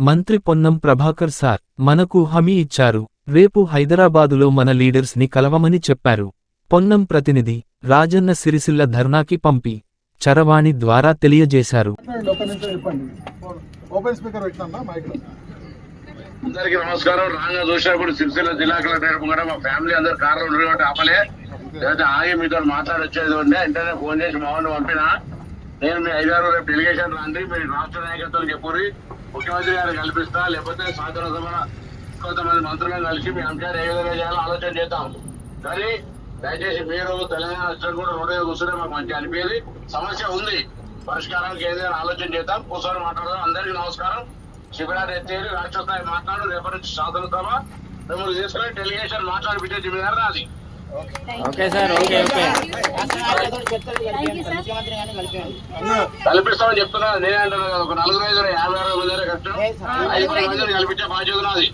మంత్రి పొన్నం ప్రభాకర్ సార్ మనకు హామీ ఇచ్చారు. రేపు హైదరాబాదులో మన లీడర్స్ ని కలవమని చెప్పారు. పొన్నం ప్రతినిధి రాజన్న సిరిసిల్ల ధర్నాకి పంపి చరవాణి ద్వారా తెలియజేశారు. అందరికి నమస్కారం. రాగా చూసినప్పుడు సిరిసిల్ల జిల్లా కలెక్టర్ కూడా మా ఫ్యామిలీ అందరు కార్లో ఉండేవాటి ఆపలే లేదా ఆగి మీతో మాట్లాడొచ్చేది ఉండే వెంటనే ఫోన్ చేసి మామూలు పంపినా. నేను మీ 5-6 రేపు డెలిగేషన్ రండి, మీరు రాష్ట్ర నాయకత్వం చెప్పుర్రి, ముఖ్యమంత్రి గారు కల్పిస్తా, లేకపోతే సాధారణ సభ కొంతమంది మంత్రులను కలిసి మీ అంశాలు ఏ విధంగా చేయాలో ఆలోచన చేద్దాం. కానీ దయచేసి మీరు తెలంగాణ వచ్చిన కూడా రోడ్డు మీద కూర్చుంటే మాకు మంచి అనిపించేది. సమస్య ఉంది, పరిష్కారానికి ఏదైనా ఆలోచన చేద్దాం, కూర్చొని మాట్లాడదాం. అందరికీ నమస్కారం. శిబిరాన్ని ఎత్తేది రాష్ట్ర స్థాయి మాట్లాడు, రేపటి నుంచి శాసనసభ మిమ్మల్ని తీసుకుని డెలిగేషన్ మాట్లాడిపించే జిమ్మేదారు నాది. కల్పిస్తామని చెప్తున్నా. నేనే అంటున్నా కదా, ఒక 4-5 50-60 మంది కష్టం, 5 మందిని కల్పించే బాధ్యత నాది.